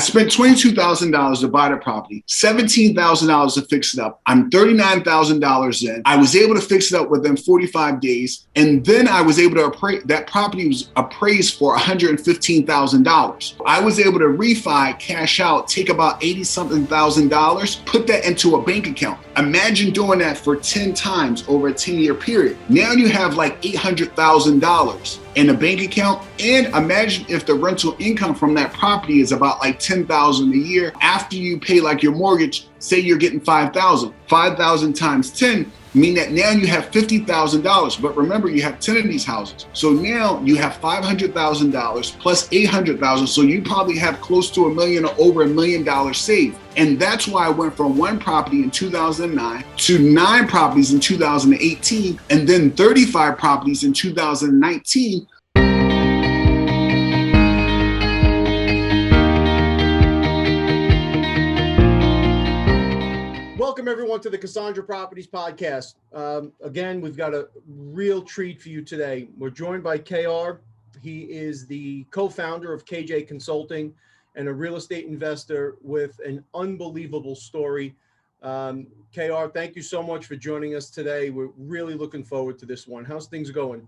spent $22,000 to buy the property, $17,000 to fix it up. I'm $39,000 in. I was able to fix it up within 45 days. And then I was able to appraise, that property was appraised for $115,000. I was able to refi, cash out, take about 80 something thousand dollars, put that into a bank account. Imagine doing that for 10 times over a 10-year period. Now you have like $800,000 in a bank account. And imagine if the rental income from that property is about like $10,000 a year. After you pay like your mortgage, say you're getting $5,000. 5,000 times 10 mean that now you have $50,000. But remember, you have 10 of these houses. So now you have $500,000 plus $800,000. So you probably have close to $1 million or over $1 million saved. And that's why I went from one property in 2009 to 9 properties in 2018, and then 35 properties in 2019. Welcome everyone to the Casandra Properties podcast. Again, we've got a real treat for you today. We're joined by KAYR. He is the co-founder of KayJay Consulting and a real estate investor with an unbelievable story. KAYR, thank you so much for joining us today. We're really looking forward to this one. How's things going?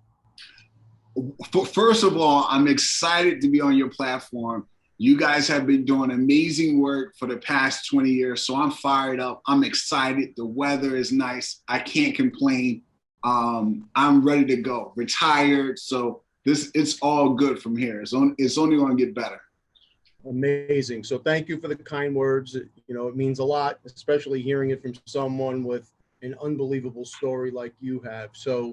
First of all, I'm excited to be on your platform. You guys have been doing amazing work for the past 20 years, so I'm fired up. I'm excited. The weather is nice. I can't complain. I'm ready to go. Retired, so it's all good from here. It's only going to get better. Amazing. So thank you for the kind words. You know, it means a lot, especially hearing it from someone with an unbelievable story like you have. So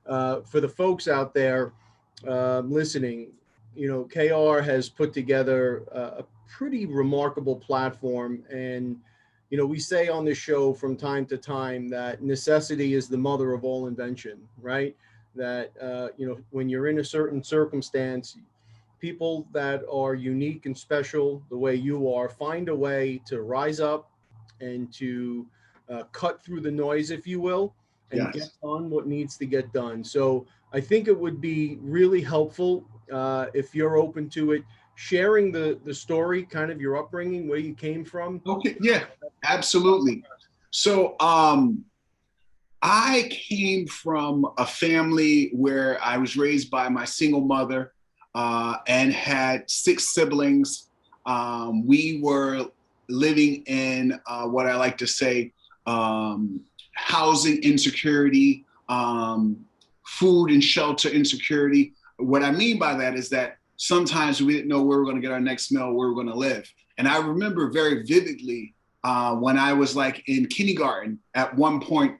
for the folks out there listening, you know, KAYR has put together a pretty remarkable platform. And, you know, we say on this show from time to time that necessity is the mother of all invention, right? That, you know, when you're in a certain circumstance, people that are unique and special the way you are find a way to rise up and to cut through the noise, if you will, and get done what needs to get done. So I think it would be really helpful if you're open to it, sharing the story, kind of your upbringing, where you came from. Okay, yeah, absolutely. So I came from a family where I was raised by my single mother and had 6 siblings. We were living in what I like to say, housing insecurity, food and shelter insecurity. What I mean by that is that sometimes we didn't know where we were going to get our next meal, where we were going to live. And I remember very vividly when I was like in kindergarten, at one point,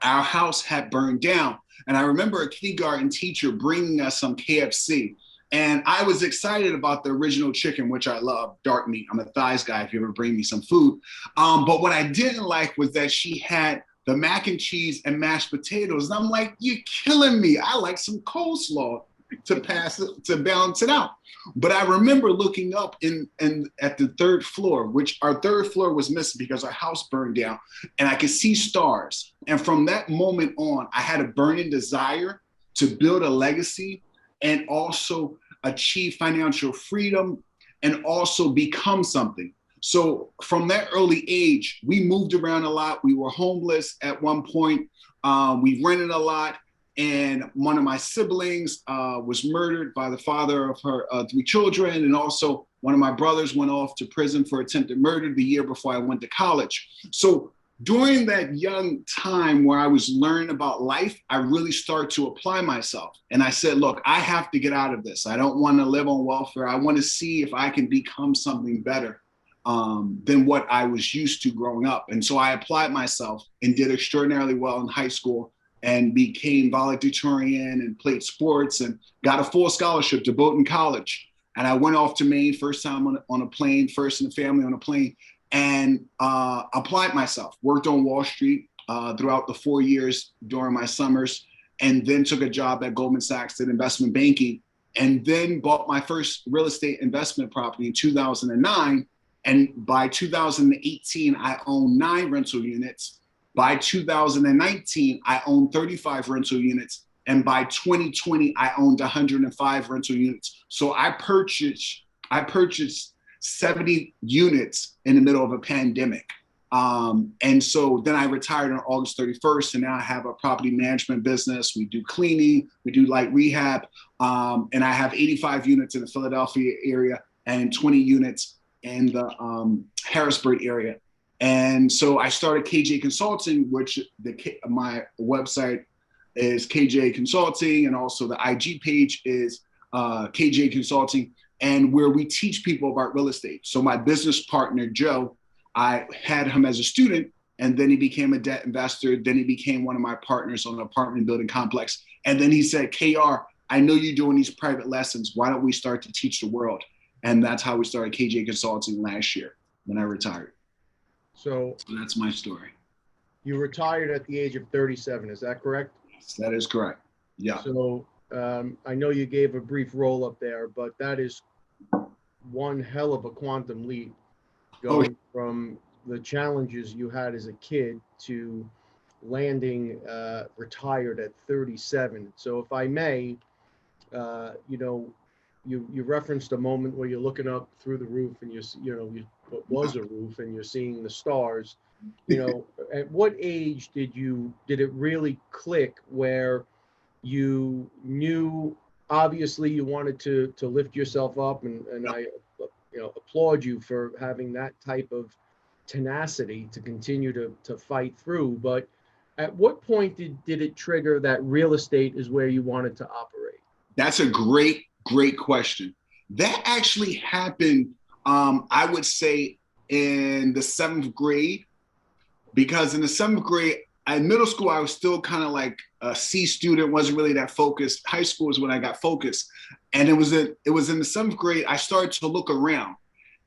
our house had burned down. And I remember a kindergarten teacher bringing us some KFC. And I was excited about the original chicken, which I love, dark meat. I'm a thighs guy if you ever bring me some food. But what I didn't like was that she had the mac and cheese and mashed potatoes. And I'm like, you're killing me. I like some coleslaw to balance it out. But I remember looking up at the 3rd floor, which our 3rd floor was missing because our house burned down, and I could see stars. And from that moment on, I had a burning desire to build a legacy and also achieve financial freedom and also become something. So from that early age, we moved around a lot. We were homeless at one point. We rented a lot. And one of my siblings was murdered by the father of her 3 children. And also one of my brothers went off to prison for attempted murder the year before I went to college. So during that young time where I was learning about life, I really started to apply myself. And I said, look, I have to get out of this. I don't want to live on welfare. I want to see if I can become something better than what I was used to growing up. And so I applied myself and did extraordinarily well in high school and became valedictorian and played sports and got a full scholarship to Bowdoin College. And I went off to Maine, first time on a plane, first in the family on a plane, and applied myself, worked on Wall Street throughout the 4 years during my summers, and then took a job at Goldman Sachs in investment banking, and then bought my first real estate investment property in 2009. And by 2018, I owned 9 rental units. By 2019, I owned 35 rental units. And by 2020, I owned 105 rental units. So I purchased 70 units in the middle of a pandemic. And so then I retired on August 31st, and now I have a property management business. We do cleaning, we do light rehab, and I have 85 units in the Philadelphia area and 20 units in the Harrisburg area. And so I started KayJay Consulting, which my website is KayJay Consulting, and also the IG page is KayJay Consulting, and where we teach people about real estate. So my business partner, Joe, I had him as a student, and then he became a debt investor. Then he became one of my partners on an apartment building complex. And then he said, KR, I know you're doing these private lessons. Why don't we start to teach the world? And that's how we started KayJay Consulting last year when I retired. So that's my story. You retired at the age of 37, is that correct? Yes, that is correct. Yeah. So I know you gave a brief roll up there, but that is one hell of a quantum leap, going from the challenges you had as a kid to landing retired at 37. So if I may, you referenced a moment where you're looking up through the roof and what was a roof, and you're seeing the stars. At what age did it really click where you knew, obviously you wanted to lift yourself up, and I applaud you for having that type of tenacity to continue to fight through, but at what point did it trigger that real estate is where you wanted to operate? That's a great question. That actually happened, I would say, in the 7th grade, because in the 7th grade, in middle school, I was still kind of like a C student, wasn't really that focused. High school is when I got focused. And it was in the 7th grade, I started to look around,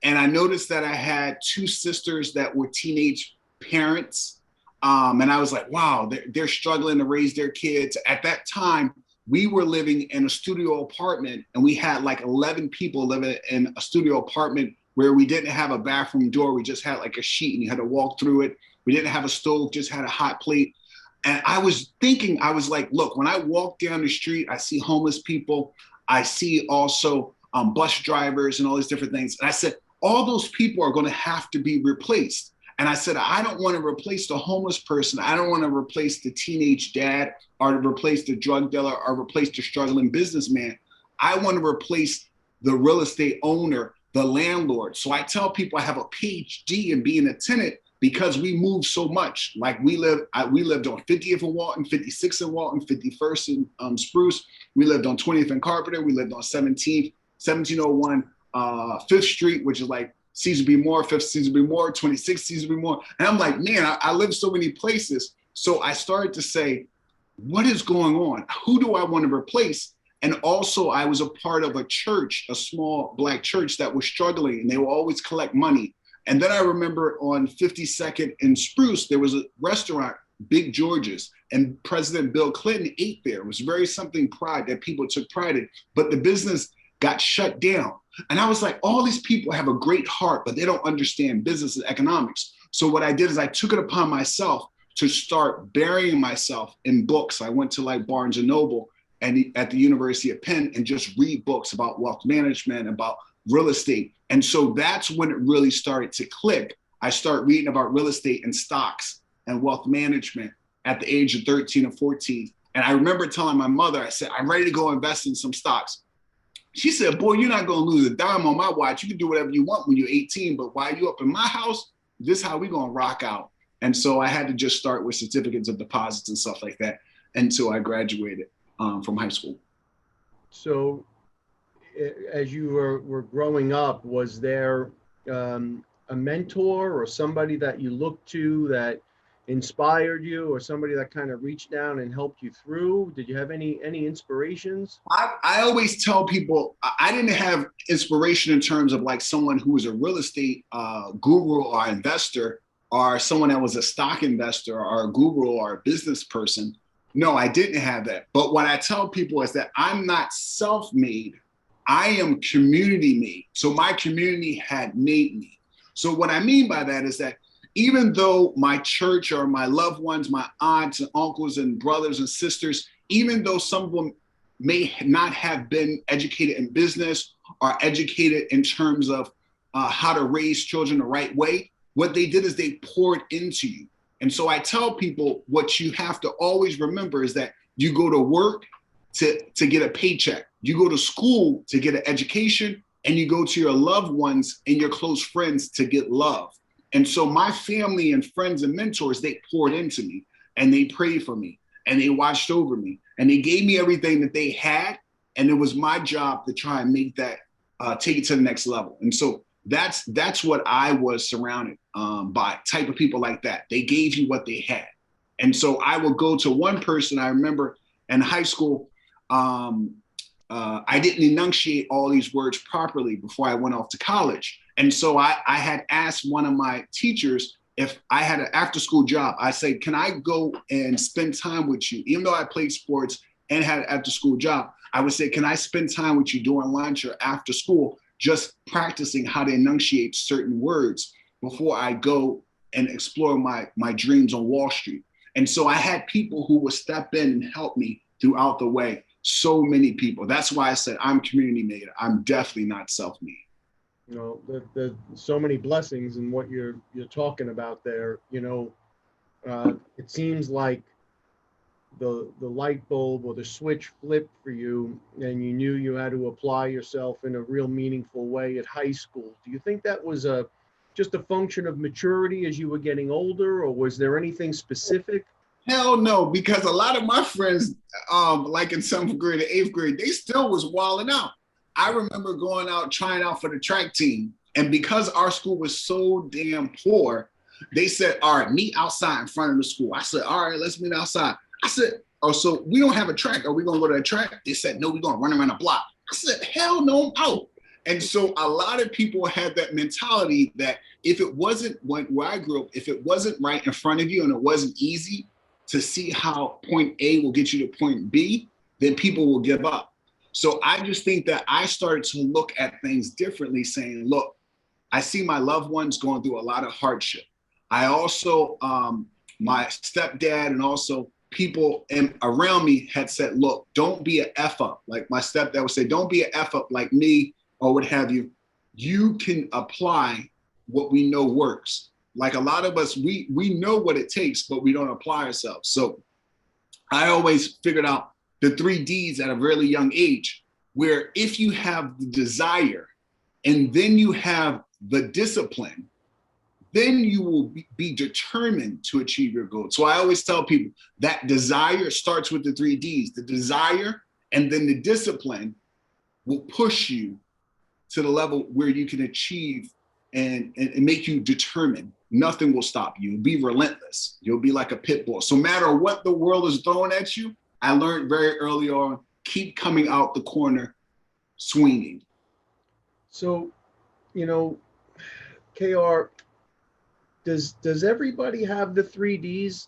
and I noticed that I had 2 sisters that were teenage parents. And I was like, wow, they're struggling to raise their kids. At that time, we were living in a studio apartment, and we had like 11 people living in a studio apartment where we didn't have a bathroom door. We just had like a sheet, and you had to walk through it. We didn't have a stove, just had a hot plate. And I was thinking, I was like, look, when I walk down the street, I see homeless people. I see also bus drivers and all these different things. And I said, all those people are going to have to be replaced. And I said, I don't want to replace the homeless person. I don't want to replace the teenage dad, or to replace the drug dealer, or replace the struggling businessman. I want to replace the real estate owner, the landlord. So I tell people I have a PhD in being a tenant, because we move so much. Like we lived on 50th and Walton, 56th and Walton, 51st and Spruce. We lived on 20th and Carpenter. We lived on 17th, 1701 5th Street, which is like Cesar B. Moore, 5th Cesar B. Moore, 26th Cesar B. Moore. And I'm like, man, I live so many places. So I started to say, what is going on? Who do I want to replace? And also I was a part of a church, a small Black church that was struggling, and they would always collect money. And then I remember on 52nd and Spruce, there was a restaurant, Big George's, and President Bill Clinton ate there. It was very something pride that people took pride in, but the business got shut down. And I was like, all these people have a great heart, but they don't understand business and economics. So what I did is I took it upon myself to start burying myself in books. I went to like Barnes and Noble and at the University of Penn and just read books about wealth management, about real estate. And so that's when it really started to click. I started reading about real estate and stocks and wealth management at the age of 13 or 14. And I remember telling my mother, I said, I'm ready to go invest in some stocks. She said, boy, you're not going to lose a dime on my watch. You can do whatever you want when you're 18, but while you're up in my house, this is how we're going to rock out. And so I had to just start with certificates of deposits and stuff like that until I graduated from high school. So as you were growing up, was there a mentor or somebody that you looked to that inspired you, or somebody that kind of reached down and helped you through? Did you have any inspirations? I always tell people I didn't have inspiration in terms of like someone who was a real estate guru or investor, or someone that was a stock investor or a guru or a business person. No, I didn't have that. But what I tell people is that I'm not self-made. I am community made. So my community had made me. So what I mean by that is that even though my church or my loved ones, my aunts and uncles and brothers and sisters, even though some of them may not have been educated in business or educated in terms of how to raise children the right way, what they did is they poured into you. And so I tell people what you have to always remember is that you go to work to get a paycheck. You go to school to get an education, and you go to your loved ones and your close friends to get love. And so my family and friends and mentors, they poured into me, and they prayed for me, and they watched over me, and they gave me everything that they had. And it was my job to try and make that, take it to the next level. And so that's what I was surrounded by, type of people like that. They gave you what they had. And so I would go to one person. I remember in high school, I didn't enunciate all these words properly before I went off to college. And so I had asked one of my teachers if I had an after school job. I said, can I go and spend time with you? Even though I played sports and had an after school job, I would say, can I spend time with you during lunch or after school, just practicing how to enunciate certain words before I go and explore my dreams on Wall Street. And so I had people who would step in and help me throughout the way. So many people. That's why I said I'm community made. I'm definitely not self-made. You know, the so many blessings in what you're talking about there. You know, it seems like the light bulb or the switch flipped for you, and you knew you had to apply yourself in a real meaningful way at high school. Do you think that was just a function of maturity as you were getting older, or was there anything specific? Hell no, because a lot of my friends, like in 7th grade and 8th grade, they still was wilding out. I remember going out, trying out for the track team. And because our school was so damn poor, they said, all right, meet outside in front of the school. I said, all right, let's meet outside. I said, oh, so we don't have a track. Are we going to go to a track? They said, no, we're going to run around the block. I said, hell no, I'm out. And so a lot of people had that mentality that if it wasn't where I grew up, if it wasn't right in front of you and it wasn't easy to see how point A will get you to point B, then people will give up. So I just think that I started to look at things differently, saying, look, I see my loved ones going through a lot of hardship. I also, my stepdad and also people around me had said, look, don't be an F up. Like my stepdad would say, don't be an F up like me or what have you. You can apply what we know works. Like a lot of us, we know what it takes, but we don't apply ourselves. So I always figured out the 3 Ds at a really young age, where if you have the desire and then you have the discipline, then you will be determined to achieve your goal. So I always tell people that desire starts with the 3 Ds, the desire, and then the discipline will push you to the level where you can achieve and make you determined. Nothing will stop you. You'll be relentless. You'll be like a pit bull. So no matter what the world is throwing at you, I learned very early on, keep coming out the corner swinging. So, you know, KR, does everybody have the 3 Ds?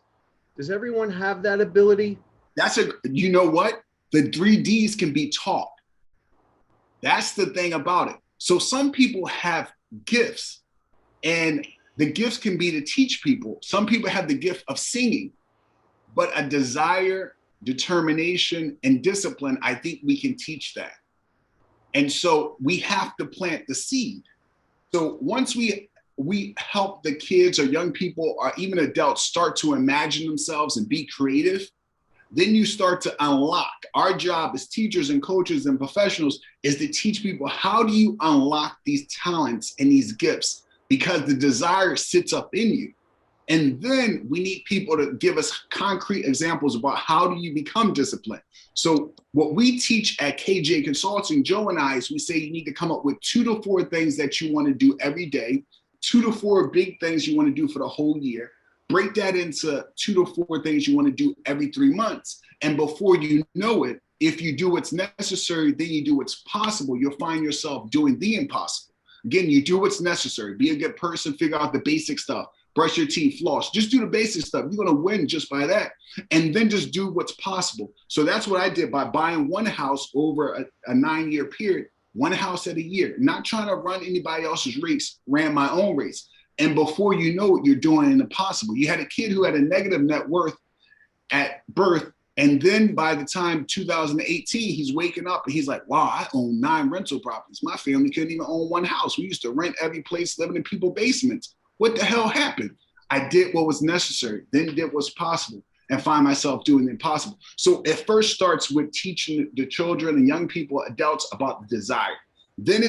Does everyone have that ability? You know what? The 3 Ds can be taught. That's the thing about it. So some people have gifts, and the gifts can be to teach people. Some people have the gift of singing, but a desire, determination, and discipline, I think we can teach that. And so we have to plant the seed. So once we help the kids or young people or even adults start to imagine themselves and be creative, then you start to unlock. Our job as teachers and coaches and professionals is to teach people, how do you unlock these talents and these gifts? Because the desire sits up in you. And then we need people to give us concrete examples about how do you become disciplined. So what we teach at KayJay Consulting, Joe and I, is we say you need to come up with 2 to 4 things that you want to do every day, 2 to 4 big things you want to do for the whole year. Break that into 2 to 4 things you want to do every 3 months. And before you know it, if you do what's necessary, then you do what's possible, you'll find yourself doing the impossible. Again, you do what's necessary. Be a good person, figure out the basic stuff. Brush your teeth, floss. Just do the basic stuff. You're going to win just by that. And then just do what's possible. So that's what I did by buying one house over a 9-year period, one house at a year, not trying to run anybody else's race, ran my own race. And before you know it, you're doing an impossible. You had a kid who had a negative net worth at birth, And then by the time 2018, he's waking up and he's like, wow, I own 9 rental properties. My family couldn't even own one house. We used to rent every place, living in people's basements. What the hell happened? I did what was necessary, then did what's possible, and find myself doing the impossible. So it first starts with teaching the children and young people, adults, about the desire. Then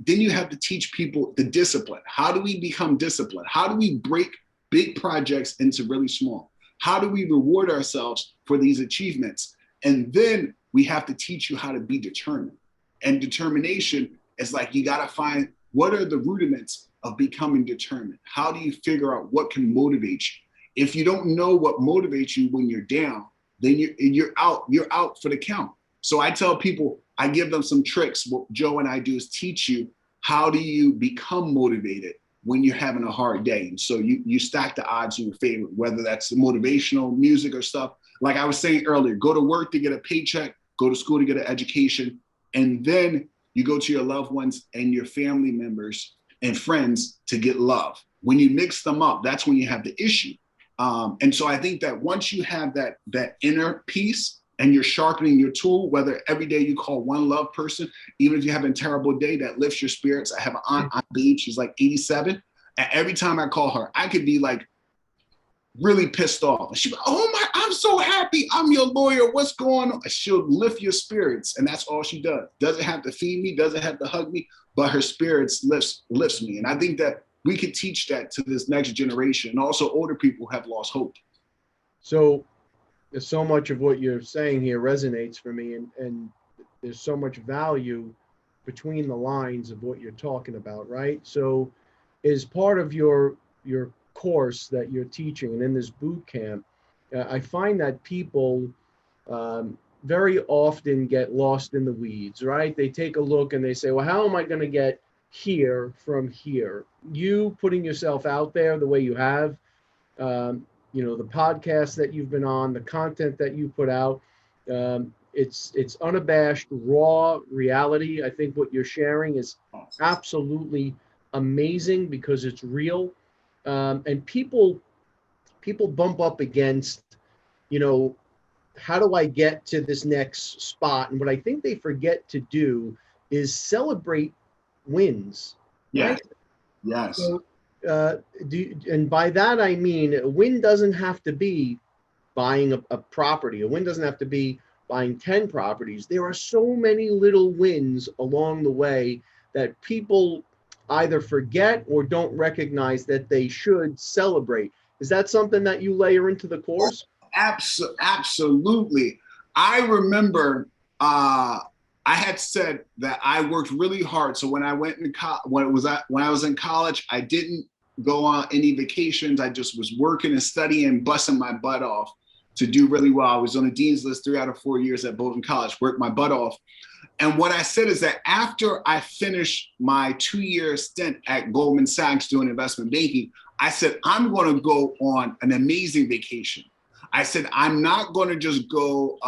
you have to teach people the discipline. How do we become disciplined? How do we break big projects into really small? How do we reward ourselves for these achievements? And then we have to teach you how to be determined. And determination is like, you got to find what are the rudiments of becoming determined. How do you figure out what can motivate you? If you don't know what motivates you when you're down, then you're out for the count. So I tell people, I give them some tricks. What Joe and I do is teach you, how do you become motivated when you're having a hard day? And so you stack the odds in your favor, whether that's motivational music or stuff. Like I was saying earlier, go to work to get a paycheck, go to school to get an education, and then you go to your loved ones and your family members and friends to get love. When you mix them up, that's when you have the issue. And so I think that once you have that inner peace and you're sharpening your tool, whether every day you call one love person, even if you're having a terrible day, that lifts your spirits. I have an aunt, Aunt Babe, she's like 87. And every time I call her, I could be like really pissed off. And she's like, oh my, I'm so happy. I'm your lawyer. What's going on? She'll lift your spirits. And that's all she does. Doesn't have to feed me, doesn't have to hug me, but her spirits lifts me. And I think that we could teach that to this next generation. And also older people have lost hope. So there's so much of what you're saying here resonates for me, and there's so much value between the lines of what you're talking about, right? So as part of your course that you're teaching and in this boot camp, I find that people very often get lost in the weeds, right? They take a look and they say, well, how am I going to get here from here? You putting yourself out there the way you have, the podcast that you've been on, the content that you put out, it's unabashed, raw reality. I think what you're sharing is absolutely amazing because it's real. And people bump up against, how do I get to this next spot? And what I think they forget to do is celebrate wins. Yeah. Right? Yes. So, and by that I mean, a win doesn't have to be buying a property. A win doesn't have to be buying 10 properties. There are so many little wins along the way that people either forget or don't recognize that they should celebrate. Is that something that you layer into the course? Absolutely. I remember I had said that I worked really hard. So when I went when I was in college, I didn't go on any vacations. I just was working and studying, busting my butt off to do really well. I was on the dean's list 3 out of 4 years at Bowdoin College, worked my butt off. And what I said is that after I finished my 2-year stint at Goldman Sachs doing investment banking, I said, I'm going to go on an amazing vacation. I said, I'm not going to just go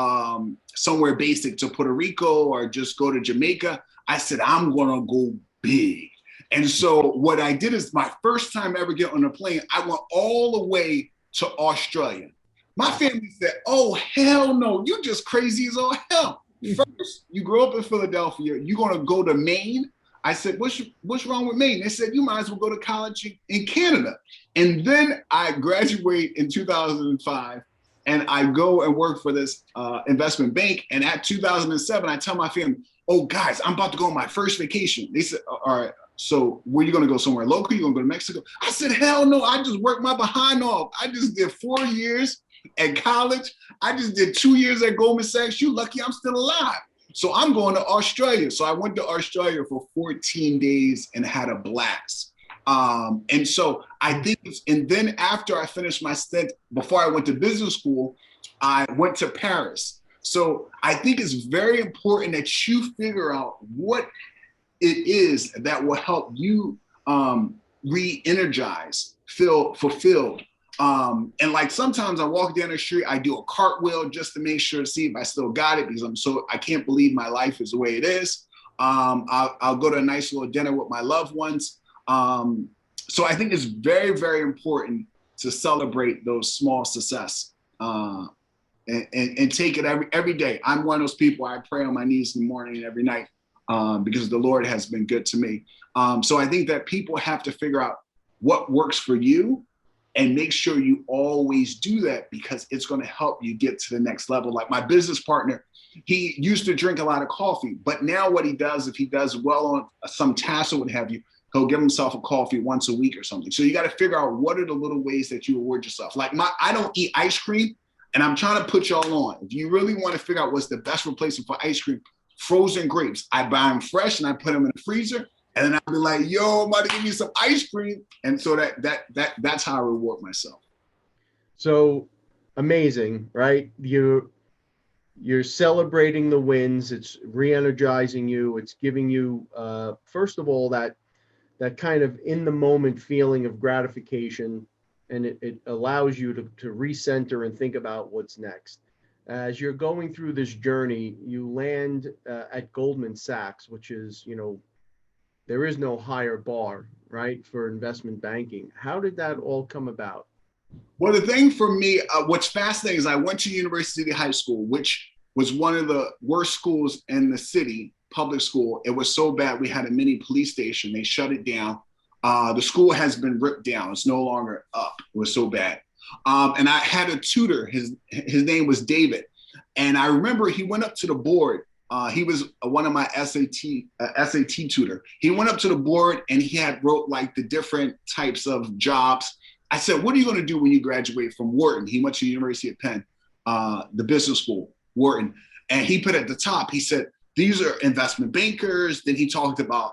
somewhere basic to Puerto Rico or just go to Jamaica. I said, I'm going to go big. And so what I did is my first time ever get on a plane, I went all the way to Australia. My family said, oh, hell no, you just crazy as all hell. First, you grew up in Philadelphia, you're going to go to Maine. I said, what's wrong with Maine? They said, you might as well go to college in Canada. And then I graduate in 2005 and I go and work for this investment bank. And at 2007, I tell my family, oh, guys, I'm about to go on my first vacation. They said, all right, so where are you going to go? Somewhere local? You're going to go to Mexico? I said, hell no, I just worked my behind off. I just did 4 years at college. I just did 2 years at Goldman Sachs. You lucky I'm still alive. So I'm going to Australia. So I went to Australia for 14 days and had a blast. And so I think, and then after I finished my stint, before I went to business school, I went to Paris. So I think it's very important that you figure out what it is that will help you re-energize, feel fulfilled. And like sometimes I walk down the street, I do a cartwheel just to make sure to see if I still got it, because I can't believe my life is the way it is. I'll go to a nice little dinner with my loved ones. So I think it's very, very important to celebrate those small success. and take it every day. I'm one of those people, I pray on my knees in the morning and every night because the Lord has been good to me. So I think that people have to figure out what works for you and make sure you always do that, because it's going to help you get to the next level. Like my business partner, he used to drink a lot of coffee, but now what he does, if he does well on some task or what have you, he'll give himself a coffee once a week or something. So you got to figure out what are the little ways that you reward yourself. Like I don't eat ice cream, and I'm trying to put y'all on. If you really want to figure out what's the best replacement for ice cream, frozen grapes. I buy them fresh and I put them in the freezer. And then I'll be like, yo, I'm about to give you some ice cream. And so that's how I reward myself. So amazing, right? You're celebrating the wins. It's re-energizing you. It's giving you, first of all, that kind of in the moment feeling of gratification. And it allows you to recenter and think about what's next. As you're going through this journey, you land at Goldman Sachs, which is, there is no higher bar, right, for investment banking. How did that all come about? Well, the thing for me, what's fascinating is I went to University High School, which was one of the worst schools in the city, public school. It was so bad we had a mini police station. They shut it down. The school has been ripped down. It's no longer up. It was so bad. And I had a tutor. His name was David. And I remember he went up to the board. He was one of my SAT tutor. He went up to the board and he had wrote like the different types of jobs. I said, what are you going to do when you graduate from Wharton? He went to the University of Penn, the business school, Wharton. And he put at the top, he said, these are investment bankers. Then he talked about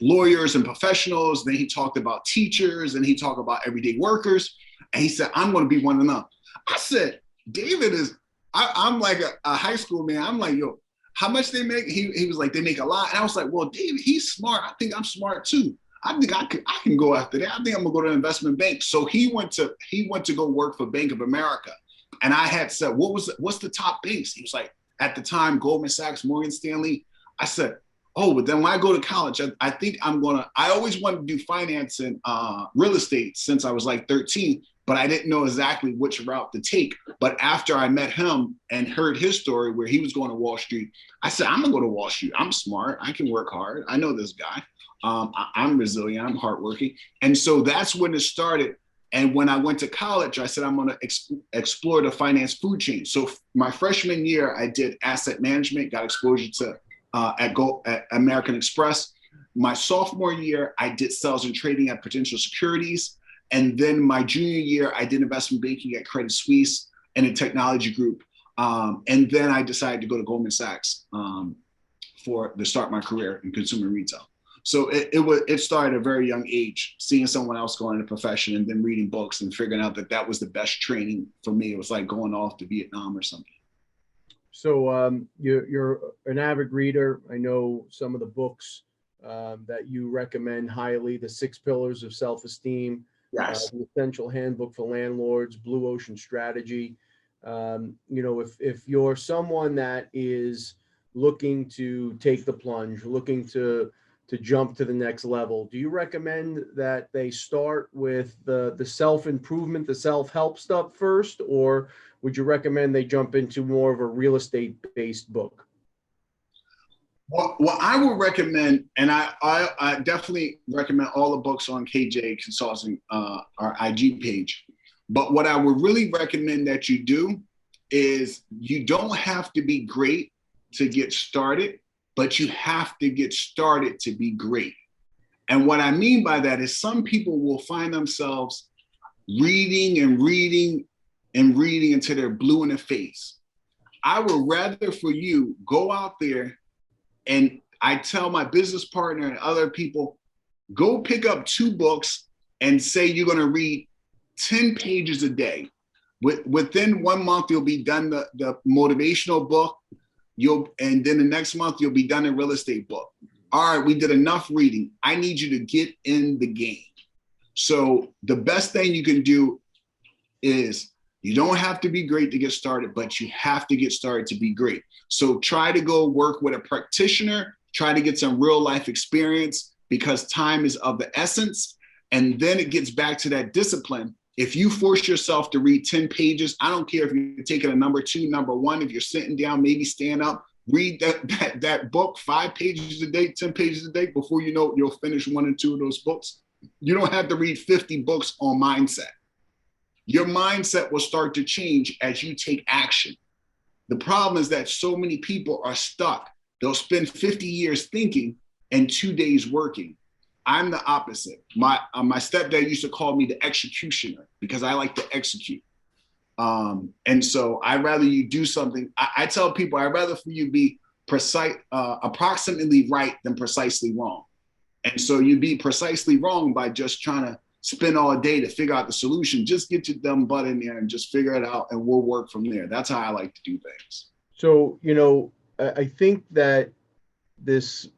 lawyers and professionals. Then he talked about teachers, and he talked about everyday workers. And he said, I'm going to be one of them. I said, David is, I'm like a high school man. I'm like, yo, how much they make? He was like, they make a lot. And I was like, well, David, he's smart. I think I'm smart too. I think I can go after that. I think I'm gonna go to an investment bank. So he went to go work for Bank of America. And I had said, what's the top banks? He was like, at the time, Goldman Sachs, Morgan Stanley. I said, oh, but then when I go to college, I think I always wanted to do finance and real estate since I was like 13, but I didn't know exactly which route to take. But after I met him and heard his story where he was going to Wall Street, I said, I'm gonna go to Wall Street. I'm smart. I can work hard. I know this guy. I'm resilient. I'm hardworking. And so that's when it started. And when I went to college, I said, I'm going to explore the finance food chain. So my freshman year, I did asset management, got exposure to at American Express. My sophomore year, I did sales and trading at Prudential Securities. And then my junior year, I did investment banking at Credit Suisse and a technology group. And then I decided to go to Goldman Sachs to start my career in consumer retail. So it started at a very young age, seeing someone else go into the profession and then reading books and figuring out that was the best training for me. It was like going off to Vietnam or something. So you're an avid reader. I know some of the books that you recommend highly: The 6 Pillars of Self-Esteem, yes. The Essential Handbook for Landlords, Blue Ocean Strategy. If you're someone that is looking to take the plunge, looking to jump to the next level, do you recommend that they start with the self-improvement, the self-help stuff first, or would you recommend they jump into more of a real estate-based book? Well, I would recommend, and I definitely recommend all the books on KayJay Consulting, our IG page. But what I would really recommend that you do is you don't have to be great to get started, but you have to get started to be great. And what I mean by that is some people will find themselves reading and reading and reading until they're blue in the face. I would rather for you go out there, and I tell my business partner and other people, go pick up 2 books and say you're going to read 10 pages a day. Within 1 month, you'll be done the motivational book. And then the next month you'll be done a real estate book. All right, we did enough reading. I need you to get in the game. So the best thing you can do is you don't have to be great to get started, but you have to get started to be great. So try to go work with a practitioner, try to get some real life experience because time is of the essence. And then it gets back to that discipline. If you force yourself to read 10 pages, I don't care if you're taking a number 2, number 1, if you're sitting down, maybe stand up, read that book 5 pages a day, 10 pages a day. Before you know it, you'll finish 1 or 2 of those books. You don't have to read 50 books on mindset. Your mindset will start to change as you take action. The problem is that so many people are stuck. They'll spend 50 years thinking and 2 days working. I'm the opposite. My stepdad used to call me the executioner because I like to execute. And so I'd rather you do something. I tell people I'd rather for you be precise, approximately right than precisely wrong. And so you be precisely wrong by just trying to spend all day to figure out the solution. Just get your dumb butt in there and just figure it out, and we'll work from there. That's how I like to do things. So, I think that this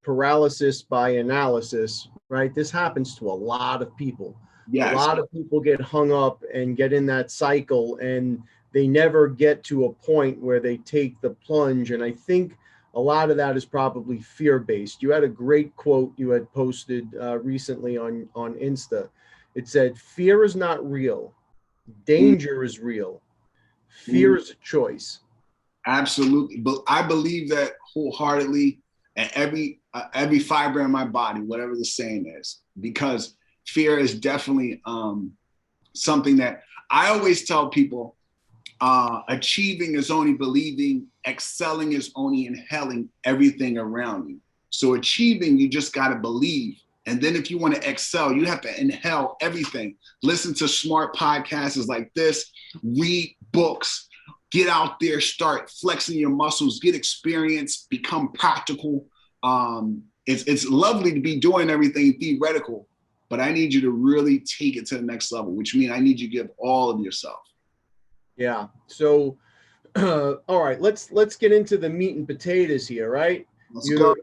paralysis by analysis, right? This happens to a lot of people. Yes. A lot of people get hung up and get in that cycle, and they never get to a point where they take the plunge. And I think a lot of that is probably fear-based. You had a great quote you had posted recently on Insta. It said, "Fear is not real. Danger is real. Fear is a choice." Absolutely. But I believe that wholeheartedly, and every fiber in my body, whatever the saying is, because fear is definitely something that I always tell people, achieving is only believing, excelling is only inhaling everything around you. So achieving, you just got to believe. And then if you want to excel, you have to inhale everything. Listen to smart podcasts like this, read books, get out there, start flexing your muscles, get experience, become practical. It's lovely to be doing everything theoretical, but I need you to really take it to the next level, which means I need you to give all of yourself. Yeah. So, all right, let's get into the meat and potatoes here, right? Let's go.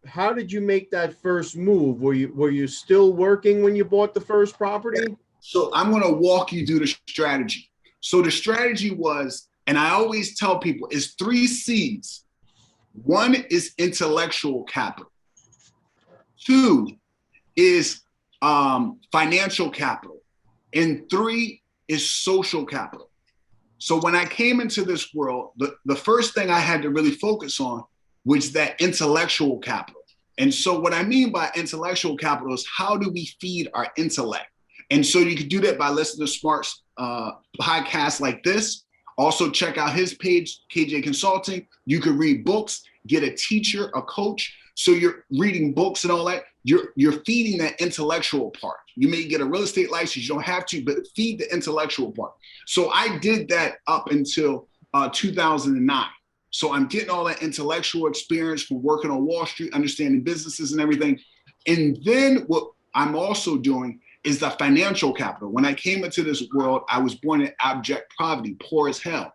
How did you make that first move? Were you still working when you bought the first property? So I'm going to walk you through the strategy. So the strategy was, and I always tell people, is 3 C's. 1 is intellectual capital. 2 is financial capital. And 3 is social capital. So when I came into this world, the first thing I had to really focus on was that intellectual capital. And so what I mean by intellectual capital is, how do we feed our intellect? And so you can do that by listening to smart podcasts like this. Also check out his page, KayJay Consulting. You can read books, get a teacher, a coach. So you're reading books and all that. You're feeding that intellectual part. You may get a real estate license, you don't have to, but feed the intellectual part. So I did that up until 2009. So I'm getting all that intellectual experience from working on Wall Street, understanding businesses and everything. And then what I'm also doing is the financial capital. When I came into this world, I was born in abject poverty, poor as hell.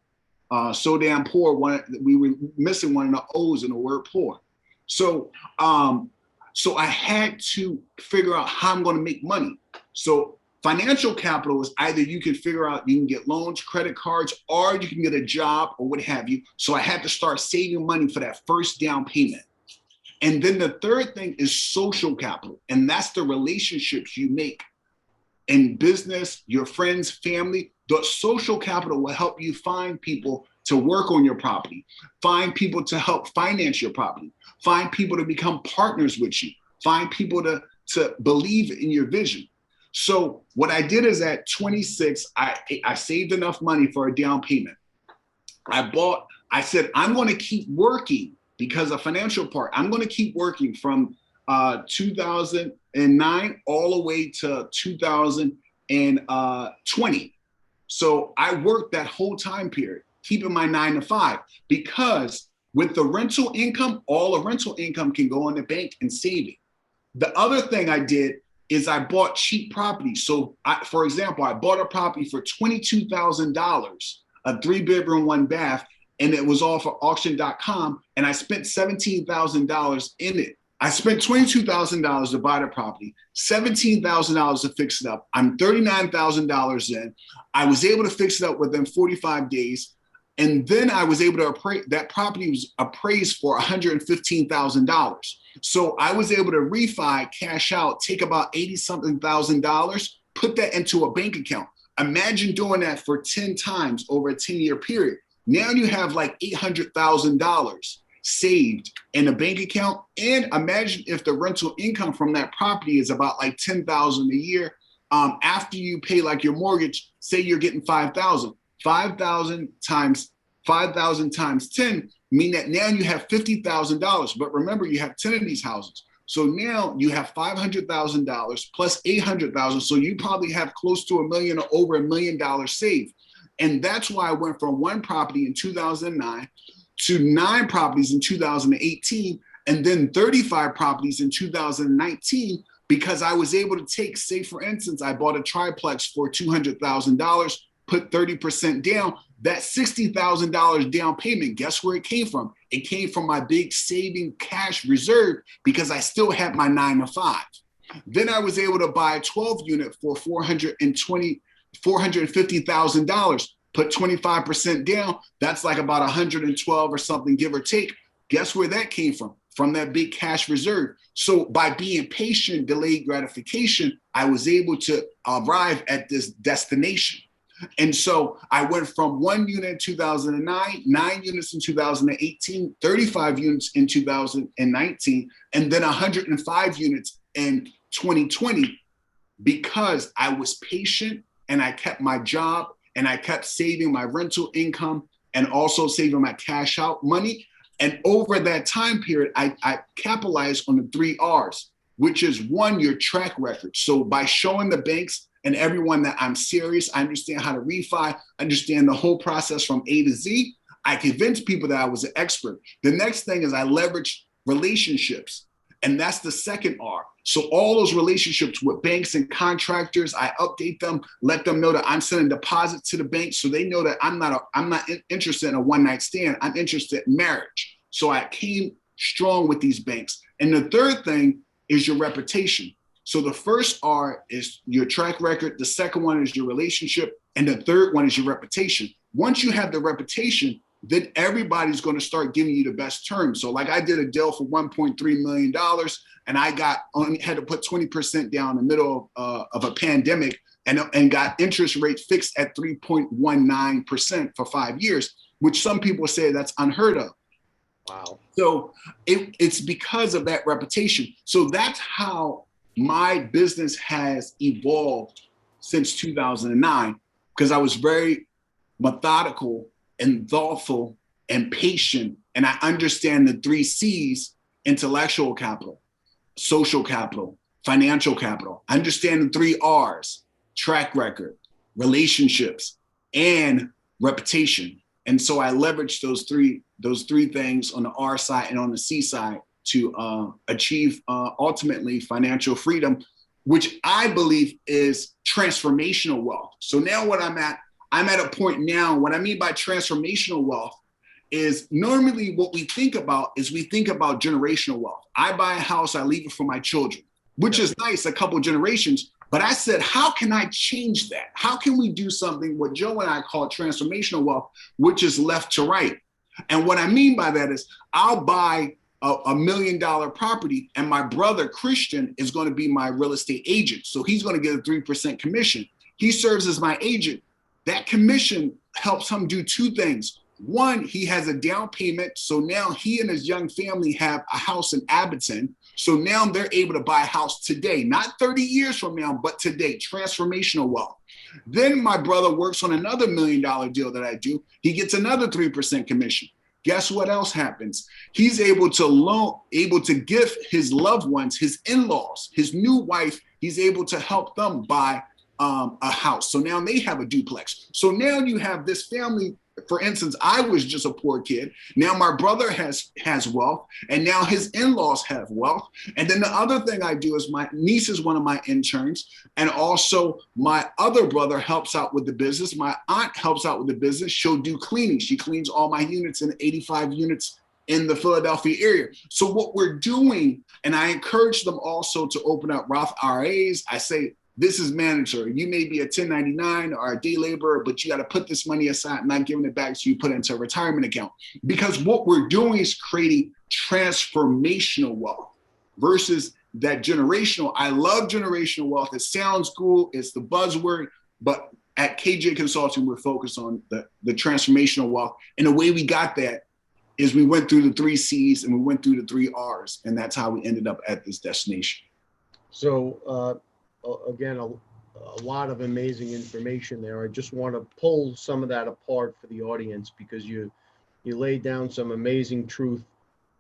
So damn poor, we were missing one of the O's in the word poor. So I had to figure out how I'm going to make money. So financial capital is either you can figure out, you can get loans, credit cards, or you can get a job or what have you. So I had to start saving money for that first down payment. And then the third thing is social capital. And that's the relationships you make in business, your friends, family. The social capital will help you find people to work on your property, find people to help finance your property, find people to become partners with you, find people to believe in your vision. So what I did is at 26, I saved enough money for a down payment. I said, I'm going to keep working because of financial part. I'm going to keep working from 2009 all the way to 2020. So I worked that whole time period, keeping my 9 to 5, because with the rental income, all the rental income can go in the bank and save it. The other thing I did is I bought cheap property. So for example, I bought a property for $22,000, a 3-bedroom, 1 bath, and it was off of auction.com. And I spent $17,000 in it. I spent $22,000 to buy the property, $17,000 to fix it up. I'm $39,000 in. I was able to fix it up within 45 days. And then I was able to appraise, that property was appraised for $115,000. So I was able to refi, cash out, take about $80-something thousand, put that into a bank account. Imagine doing that for 10 times over a 10-year period. Now you have like $800,000 saved in a bank account. And imagine if the rental income from that property is about like $10,000 a year. After you pay like your mortgage, say you're getting $5,000. 5,000 times 10 mean that now you have $50,000. But remember, you have 10 of these houses. So now you have $500,000 plus $800,000. So you probably have close to $1 million or over $1 million saved. And that's why I went from 1 property in 2009 to 9 properties in 2018, and then 35 properties in 2019, because I was able to take, say for instance, I bought a triplex for $200,000, put 30% down. That $60,000 down payment, guess where it came from? It came from my big saving cash reserve because I still had my 9 to 5. Then I was able to buy a 12 unit for $450,000, put 25% down. That's like about 112 or something, give or take. Guess where that came from? From that big cash reserve. So by being patient, delayed gratification, I was able to arrive at this destination. And so I went from 1 unit in 2009, 9 units in 2018, 35 units in 2019, and then 105 units in 2020, because I was patient and I kept my job and I kept saving my rental income and also saving my cash out money. And over that time period, I capitalized on the 3 R's, which is 1, your track record. So by showing the banks and everyone that I'm serious, I understand how to refi, understand the whole process from A to Z, I convinced people that I was an expert. The next thing is I leveraged relationships. And that's the second R. So all those relationships with banks and contractors, I update them, let them know that I'm sending deposits to the bank, so they know that I'm not interested in a one-night stand. I'm interested in marriage. So I came strong with these banks. And the third thing is your reputation. So the first R is your track record. The second one is your relationship. And the third one is your reputation. Once you have the reputation, then everybody's going to start giving you the best terms. So like I did a deal for $1.3 million, and I had to put 20% down in the middle of a pandemic, and got interest rates fixed at 3.19% for 5 years, which some people say that's unheard of. Wow. So it's because of that reputation. So that's how my business has evolved since 2009, because I was very methodical and thoughtful and patient. And I understand the 3 C's: intellectual capital, social capital, financial capital. I understand the 3 R's: track record, relationships, and reputation. And so I leveraged those three things on the R side and on the C side to achieve ultimately financial freedom, which I believe is transformational wealth. So now I'm at a point now, what I mean by transformational wealth is normally what we think about is we think about generational wealth. I buy a house, I leave it for my children, which is nice, a couple generations. But I said, how can I change that? How can we do something what Joe and I call transformational wealth, which is left to right? And what I mean by that is I'll buy a $1 million property, and my brother Christian is going to be my real estate agent. So he's going to get a 3% commission. He serves as my agent. That commission helps him do 2 things. 1, he has a down payment. So now he and his young family have a house in Abboton. So now they're able to buy a house today, not 30 years from now, but today, transformational wealth. Then my brother works on another $1 million deal that I do. He gets another 3% commission. Guess what else happens? He's able to give his loved ones, his in-laws, his new wife, he's able to help them buy a house. So now they have a duplex. So now you have this family. For instance, I was just a poor kid. Now my brother has wealth, and now his in-laws have wealth. And then the other thing I do is my niece is one of my interns, and also my other brother helps out with the business. My aunt helps out with the business. She'll do cleaning. She cleans all my units in 85 units in the Philadelphia area. So what we're doing, and I encourage them also to open up Roth IRAs. I say, this is mandatory. You may be a 1099 or a day laborer, but you got to put this money aside, not giving it back, so you put it into a retirement account. Because what we're doing is creating transformational wealth versus that generational, I love generational wealth. It sounds cool. It's the buzzword, but at KayJay Consulting, we're focused on the transformational wealth. And the way we got that is we went through the 3 C's and we went through the 3 R's. And that's how we ended up at this destination. So again, a lot of amazing information there. I just want to pull some of that apart for the audience, because you laid down some amazing truth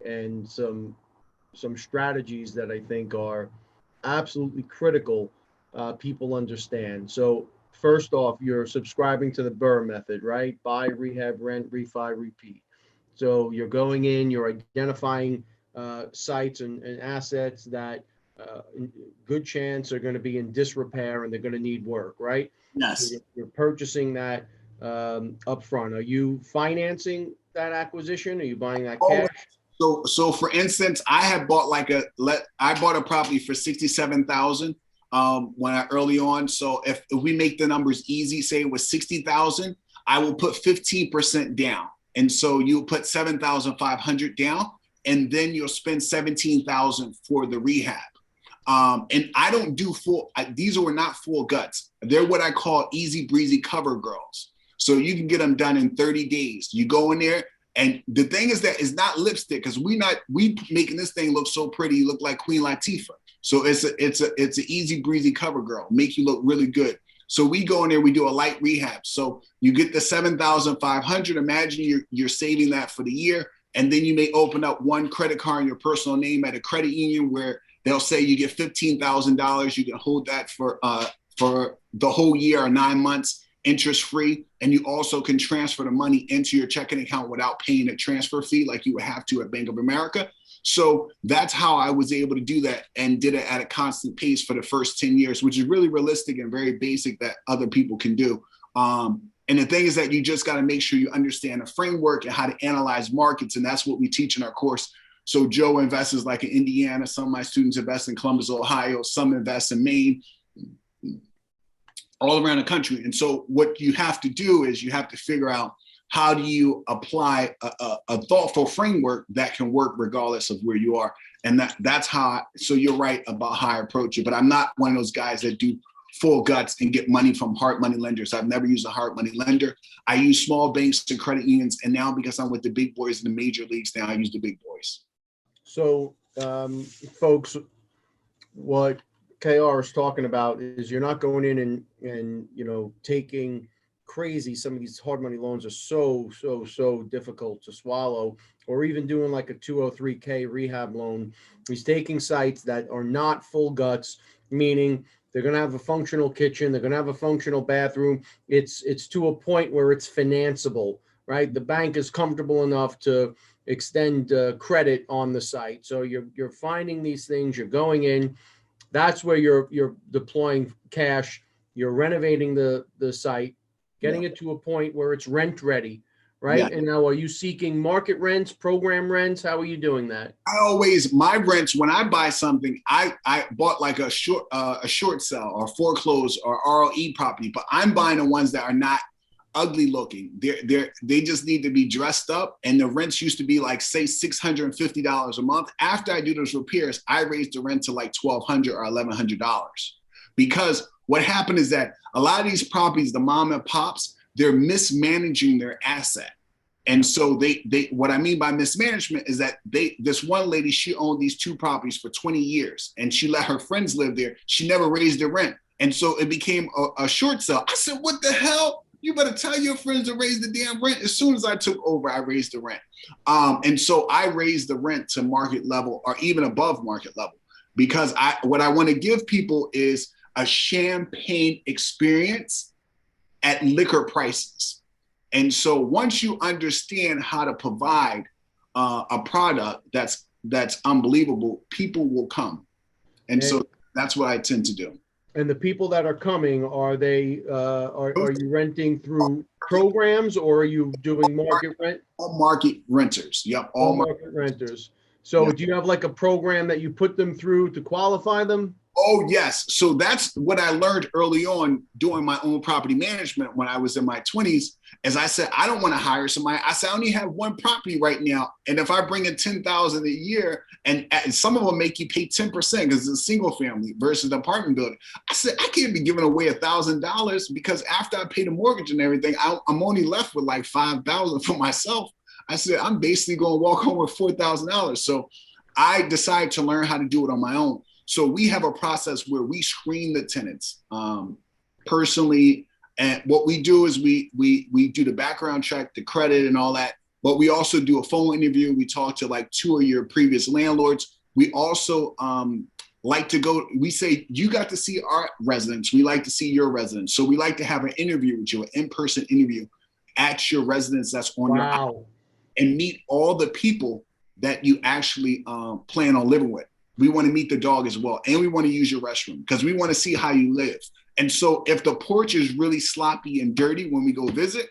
and some strategies that I think are absolutely critical people understand. So first off, you're subscribing to the Bur Method, right? Buy, rehab, rent, refi, repeat. So you're going in, you're identifying sites and assets that good chance are going to be in disrepair and they're going to need work, right? Yes. So you're purchasing that upfront. Are you financing that acquisition? Are you buying that cash? So for instance, I had bought I bought a property for $67,000 when I early on. So if we make the numbers easy, say it was $60,000, I will put 15% down. And so you'll put $7,500 down, and then you'll spend $17,000 for the rehab. And I don't do these were not full guts. They're what I call easy breezy cover girls. So you can get them done in 30 days. You go in there, and the thing is that it's not lipstick, because we making this thing look so pretty, you look like Queen Latifah. So it's an easy breezy cover girl, make you look really good. So we go in there, we do a light rehab. So you get the $7,500. Imagine you're saving that for the year, and then you may open up one credit card in your personal name at a credit union where they'll say you get $15,000. You can hold that for the whole year or 9 months, interest free, and you also can transfer the money into your checking account without paying a transfer fee like you would have to at Bank of America. So that's how I was able to do that, and did it at a constant pace for the first 10 years, which is really realistic and very basic that other people can do. And the thing is that you just got to make sure you understand the framework and how to analyze markets. And that's what we teach in our course. So Joe invests like in Indiana. Some of my students invest in Columbus, Ohio. Some invest in Maine, all around the country. And so what you have to do is you have to figure out, how do you apply a thoughtful framework that can work regardless of where you are? And that's how, so you're right about how I approach it, but I'm not one of those guys that do full guts and get money from hard money lenders. I've never used a hard money lender. I use small banks and credit unions. And now because I'm with the big boys in the major leagues, now I use the big boys. So folks, what KR is talking about is you're not going in and taking crazy. Some of these hard money loans are so difficult to swallow, or even doing like a 203K rehab loan. He's taking sites that are not full guts, meaning they're going to have a functional kitchen, they're going to have a functional bathroom. It's to a point where it's financeable, right? The bank is comfortable enough to extend credit on the site. So you're finding these things, you're going in. That's where you're deploying cash. You're renovating the site, getting it to a point where it's rent ready, right? Yeah. And now, are you seeking market rents, program rents? How are you doing that? My rents, when I buy something, I bought like a short sale or foreclosed or ROE property, but I'm buying the ones that are not ugly looking. They just need to be dressed up. And the rents used to be like, say, $650 a month. After I do those repairs, I raised the rent to like $1,200 or $1,100. Because what happened is that a lot of these properties, the mom and pops, they're mismanaging their asset. And so what I mean by mismanagement is that this one lady, she owned these 2 properties for 20 years and she let her friends live there. She never raised the rent. And so it became a short sale. I said, what the hell? You better tell your friends to raise the damn rent. As soon as I took over, I raised the rent. And so I raised the rent to market level or even above market level, because what I want to give people is a champagne experience at liquor prices. And so once you understand how to provide a product that's unbelievable, people will come. And so that's what I tend to do. And the people that are coming, are they are you renting through programs, or are you doing market rent? All market renters. Yep. All market renters. So Yeah. do you have like a program that you put them through to qualify them? Oh, yes. So that's what I learned early on doing my own property management when I was in my 20s. As I said, I don't want to hire somebody. I said, I only have one property right now. And if I bring in 10,000 a year, and some of them make you pay 10% because it's a single family versus an apartment building. I said, I can't be giving away $1,000 because after I pay the mortgage and everything, I'm only left with like 5,000 for myself. I said, I'm basically going to walk home with $4,000. So I decided to learn how to do it on my own. So we have a process where we screen the tenants personally. And what we do is we do the background check, the credit and all that. But we also do a phone interview. We talk to like 2 of your previous landlords. We also like to go, we say, you got to see our residents. We like to see your residents. So we like to have an interview with you, an in-person interview at your residence that's on your island, and meet all the people that you actually plan on living with. We want to meet the dog as well. And we want to use your restroom because we want to see how you live. And so if the porch is really sloppy and dirty when we go visit,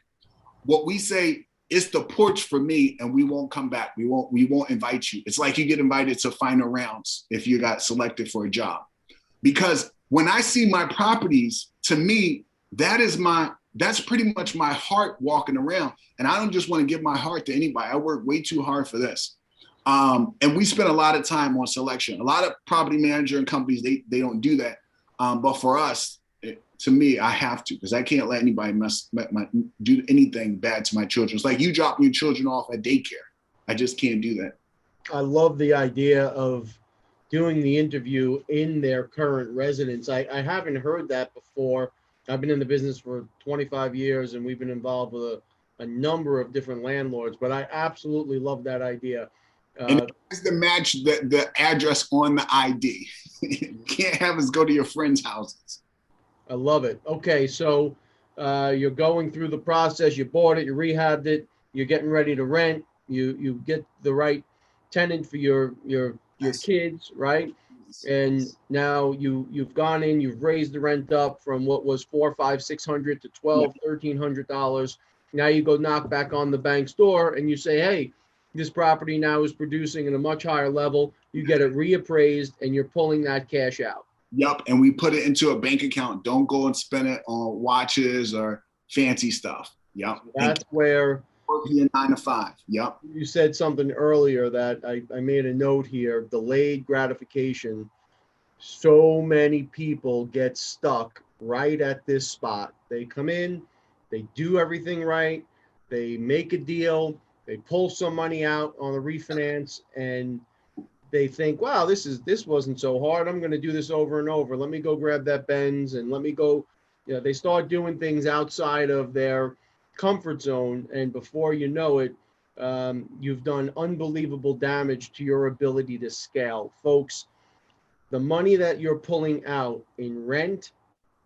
what we say, it's the porch for me and we won't come back. We won't invite you. It's like you get invited to final rounds if you got selected for a job. Because when I see my properties, to me, that's pretty much my heart walking around. And I don't just want to give my heart to anybody. I work way too hard for this. And we spend a lot of time on selection. A lot of property manager and companies, they don't do that. But for us, to me, I have to, because I can't let anybody do anything bad to my children. It's like you drop your children off at daycare. I just can't do that. I love the idea of doing the interview in their current residence. I haven't heard that before. I've been in the business for 25 years and we've been involved with a number of different landlords, but I absolutely love that idea. And it's to match the address on the ID. You can't have us go to your friends' houses. I love it. Okay, so you're going through the process. You bought it, you rehabbed it, you're getting ready to rent. You get the right tenant for your kids, right? And now you've gone in, you've raised the rent up from what was $400, $500, $600 to $1,200, $1,300. Now you go knock back on the bank's door and you say, hey, this property now is producing at a much higher level. You get it reappraised and you're pulling that cash out. Yep. And we put it into a bank account. Don't go and spend it on watches or fancy stuff. Yep. That's where working your 9 to 5. Yep. You said something earlier that I made a note here, delayed gratification. So many people get stuck right at this spot. They come in, they do everything right, they make a deal, they pull some money out on a refinance, and they think, wow, this wasn't so hard. I'm going to do this over and over. Let me go grab that Benz and let me go. They start doing things outside of their comfort zone. And before you know it, you've done unbelievable damage to your ability to scale. Folks, the money that you're pulling out in rent